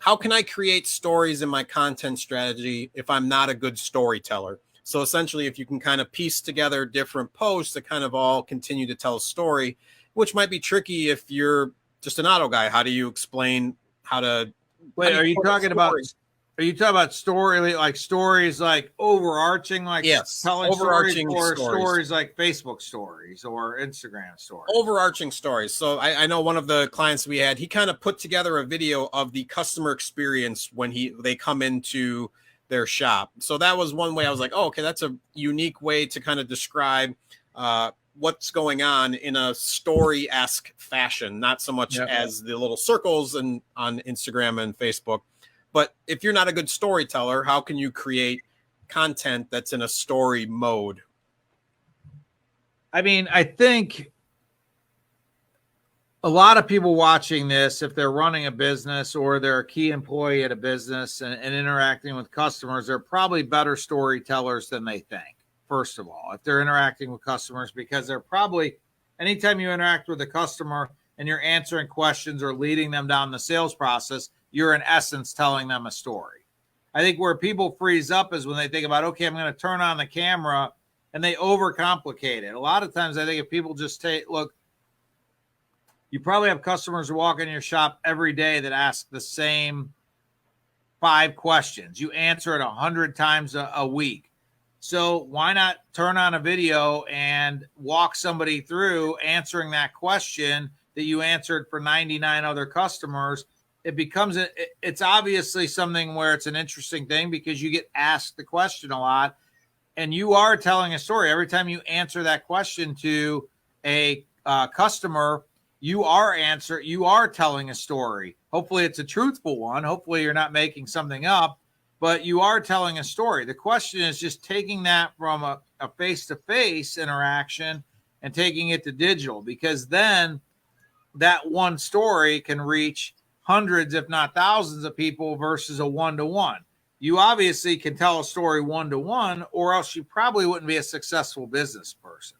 how can I create stories in my content strategy if I'm not a good storyteller? So essentially, if you can kind of piece together different posts that kind of all continue to tell a story, which might be tricky if you're just an auto guy. How do you explain how to? Wait, are you talking about? Are you talking about stories like overarching, like telling overarching stories like Facebook stories or Instagram stories? Overarching stories. So I know one of the clients we had, he kind of put together a video of the customer experience when they come into their shop. So that was one way I was like, oh, okay, that's a unique way to kind of describe what's going on in a story-esque fashion, not so much as the little circles on Instagram and Facebook. But if you're not a good storyteller, how can you create content that's in a story mode? I mean, I think a lot of people watching this, if they're running a business or they're a key employee at a business and interacting with customers, they're probably better storytellers than they think, first of all, if they're interacting with customers, because they're probably, anytime you interact with a customer and you're answering questions or leading them down the sales process, you're in essence telling them a story. I think where people freeze up is when they think about, okay, I'm going to turn on the camera, and they overcomplicate it. A lot of times I think if people just look, you probably have customers who walk in your shop every day that ask the same 5 questions. You answer it 100 times a week. So why not turn on a video and walk somebody through answering that question that you answered for 99 other customers? It becomes, it's obviously something where it's an interesting thing because you get asked the question a lot and you are telling a story. Every time you answer that question to a customer, you are telling a story. Hopefully it's a truthful one. Hopefully you're not making something up, but you are telling a story. The question is just taking that from a face-to-face interaction and taking it to digital, because then that one story can reach hundreds, if not thousands of people versus a one-to-one. You obviously can tell a story one-to-one, or else you probably wouldn't be a successful business person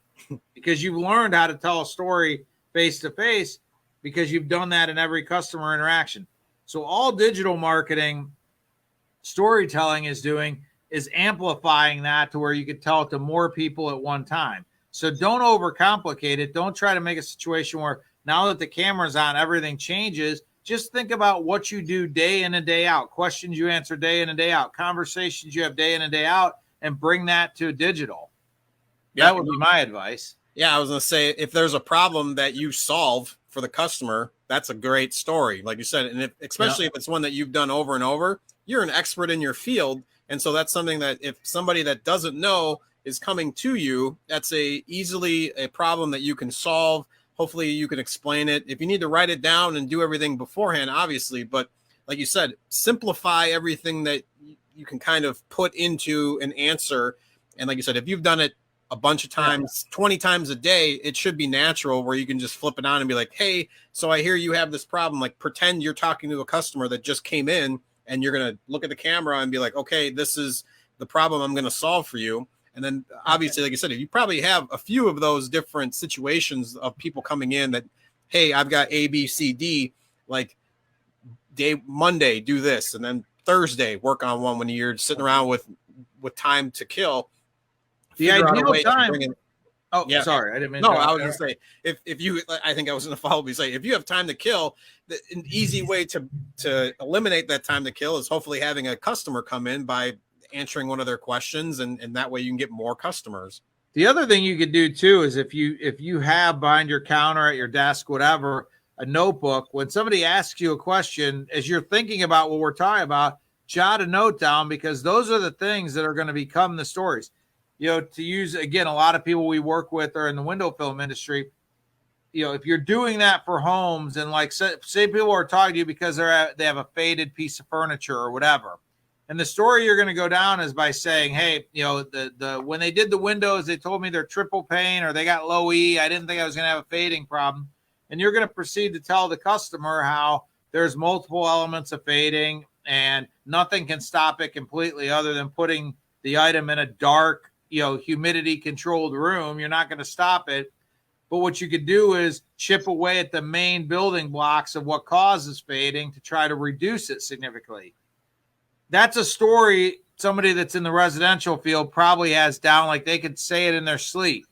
because you've learned how to tell a story face-to-face because you've done that in every customer interaction. So all digital marketing storytelling is doing is amplifying that to where you could tell it to more people at one time. So don't overcomplicate it. Don't try to make a situation where now that the camera's on, everything changes. Just think about what you do day in and day out, questions you answer day in and day out, conversations you have day in and day out, and bring that to digital. Yeah, that would be my advice. Yeah, I was going to say, if there's a problem that you solve for the customer, that's a great story, like you said. And especially if it's one that you've done over and over, you're an expert in your field. And so that's something that if somebody that doesn't know is coming to you, that's easily a problem that you can solve. Hopefully you can explain it. If you need to write it down and do everything beforehand, obviously, but like you said, simplify everything that you can kind of put into an answer. And like you said, if you've done it a bunch of times, 20 times a day, it should be natural where you can just flip it on and be like, hey, so I hear you have this problem. Like pretend you're talking to a customer that just came in and you're going to look at the camera and be like, okay, this is the problem I'm going to solve for you. And then obviously, like I said, you probably have a few of those different situations of people coming in that, hey, I've got A, B, C, D, like Monday, do this. And then Thursday, work on one when you're sitting around with time to kill. The ideal time. Oh, yeah. Sorry. I didn't mean no, I was going to say, if you, I think I was going to follow me say, if you have time to kill, an easy way to eliminate that time to kill is hopefully having a customer come in by answering one of their questions, and that way you can get more customers. The other thing you could do too is if you have behind your counter, at your desk, whatever, a notebook, when somebody asks you a question, as you're thinking about what we're talking about, jot a note down, because those are the things that are going to become the stories. You know, to use, again, a lot of people we work with are in the window film industry. You know, if you're doing that for homes, and like say people are talking to you because they have a faded piece of furniture or whatever, and the story you're going to go down is by saying, hey, you know, the when they did the windows, they told me they're triple pane or they got low E. I didn't think I was going to have a fading problem. And you're going to proceed to tell the customer how there's multiple elements of fading and nothing can stop it completely other than putting the item in a dark, you know, humidity controlled room. You're not going to stop it. But what you could do is chip away at the main building blocks of what causes fading to try to reduce it significantly. That's a story somebody that's in the residential field probably has down, like they could say it in their sleep.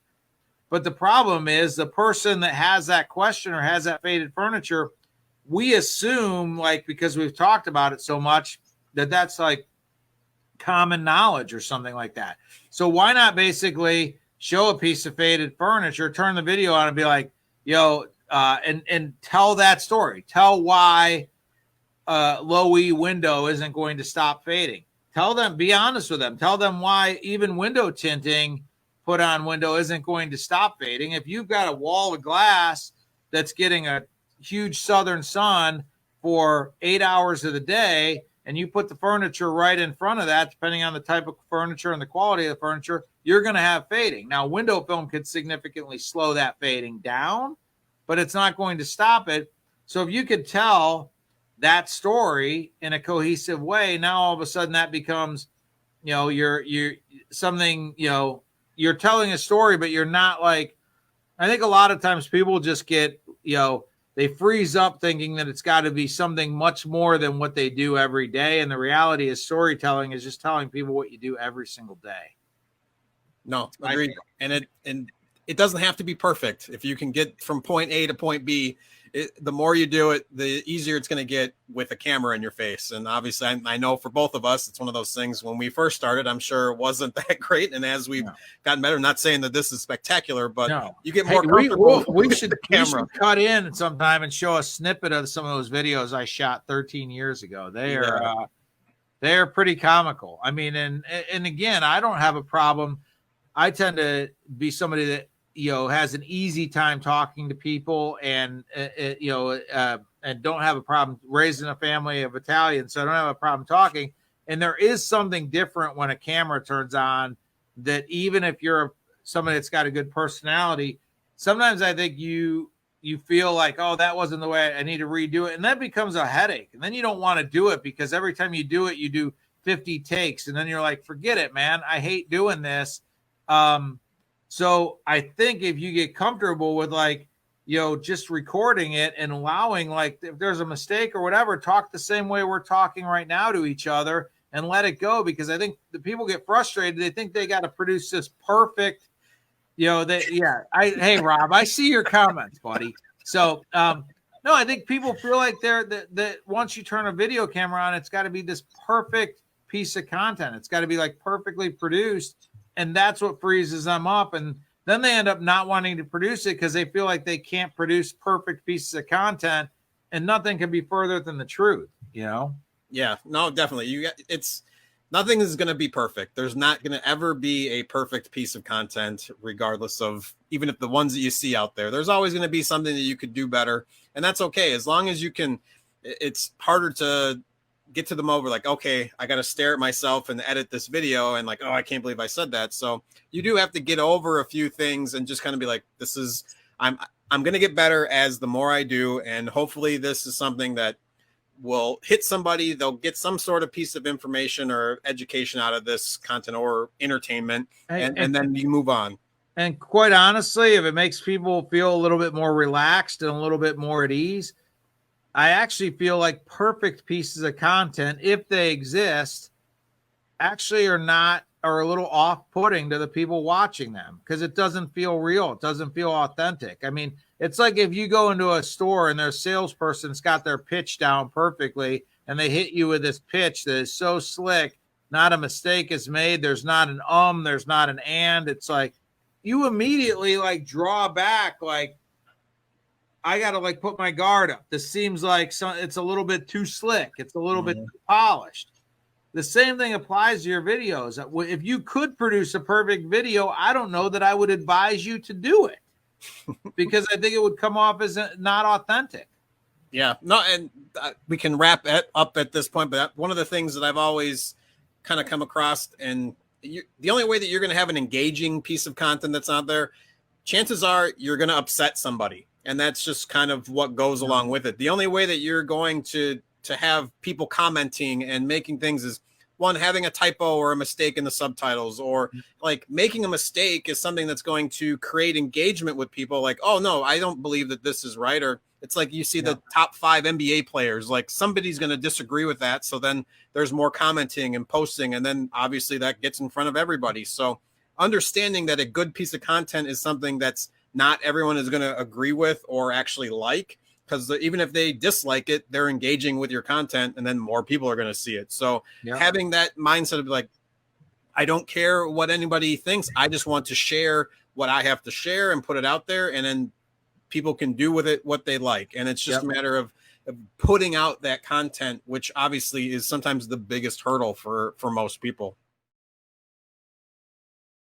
But the problem is the person that has that question or has that faded furniture, we assume, like, because we've talked about it so much, that that's like common knowledge or something like that. So why not basically show a piece of faded furniture, turn the video on and be like, and tell that story. Tell why low E window isn't going to stop fading. Tell them, be honest with them. Tell them why even window tinting put on window isn't going to stop fading. If you've got a wall of glass that's getting a huge southern sun for 8 hours of the day, and you put the furniture right in front of that, depending on the type of furniture and the quality of the furniture, you're going to have fading. Now, window film could significantly slow that fading down, but it's not going to stop it. So if you could tell that story in a cohesive way, now all of a sudden that becomes, you're something, you're telling a story, but you're not like, I think a lot of times people just get, they freeze up thinking that it's got to be something much more than what they do every day. And the reality is storytelling is just telling people what you do every single day. No, agreed. And it doesn't have to be perfect. If you can get from point A to point B, the more you do it, the easier it's going to get with a camera in your face. And obviously, I know for both of us, it's one of those things when we first started, I'm sure it wasn't that great. And as we've gotten better, not saying that this is spectacular, but you get more comfortable. We should cut in sometime and show a snippet of some of those videos I shot 13 years ago. They're pretty comical. I mean, and again, I don't have a problem. I tend to be somebody that, has an easy time talking to people and don't have a problem raising a family of Italians. So I don't have a problem talking. And there is something different when a camera turns on, that even if you're somebody that's got a good personality, sometimes I think you feel like, oh, that wasn't the way, I need to redo it. And that becomes a headache. And then you don't want to do it because every time you do it, you do 50 takes. And then you're like, forget it, man. I hate doing this. So I think if you get comfortable with just recording it and allowing, like, if there's a mistake or whatever, talk the same way we're talking right now to each other and let it go. Because I think the people get frustrated. They think they got to produce this perfect, hey, Rob, I see your comments, buddy. So, no, I think people feel like that once you turn a video camera on, it's got to be this perfect piece of content. It's got to be like perfectly produced. And that's what freezes them up. And then they end up not wanting to produce it because they feel like they can't produce perfect pieces of content, and nothing can be further than the truth, Yeah, no, definitely. Nothing is going to be perfect. There's not going to ever be a perfect piece of content, regardless of, even if the ones that you see out there, there's always going to be something that you could do better. And that's okay. As long as you can, it's harder to get to the moment where, like, okay, I got to stare at myself and edit this video and like, oh, I can't believe I said that. So you do have to get over a few things and just kind of be like, I'm going to get better as the more I do. And hopefully this is something that will hit somebody. They'll get some sort of piece of information or education out of this content or entertainment. And then you move on. And quite honestly, if it makes people feel a little bit more relaxed and a little bit more at ease, I actually feel like perfect pieces of content, if they exist, actually are a little off-putting to the people watching them because it doesn't feel real. It doesn't feel authentic. I mean, it's like if you go into a store and their salesperson's got their pitch down perfectly and they hit you with this pitch that is so slick, not a mistake is made. There's not an there's not an and. It's like you immediately like draw back, like, I got to like put my guard up. This seems like it's a little bit too slick. It's a little bit too polished. The same thing applies to your videos. If you could produce a perfect video, I don't know that I would advise you to do it because I think it would come off as not authentic. Yeah, no, and we can wrap it up at this point. But one of the things that I've always kind of come across, and the only way that you're going to have an engaging piece of content that's out there, chances are you're going to upset somebody. And that's just kind of what goes along with it. The only way that you're going to have people commenting and making things is one, having a typo or a mistake in the subtitles, or like making a mistake is something that's going to create engagement with people. Like, oh no, I don't believe that this is right. Or it's like you see the top 5 NBA players, like somebody's going to disagree with that. So then there's more commenting and posting. And then obviously that gets in front of everybody. So understanding that a good piece of content is something that's not everyone is going to agree with or actually like, because even if they dislike it, they're engaging with your content and then more people are going to see it. So having that mindset of like, I don't care what anybody thinks. I just want to share what I have to share and put it out there. And then people can do with it what they like. And it's just a matter of putting out that content, which obviously is sometimes the biggest hurdle for most people.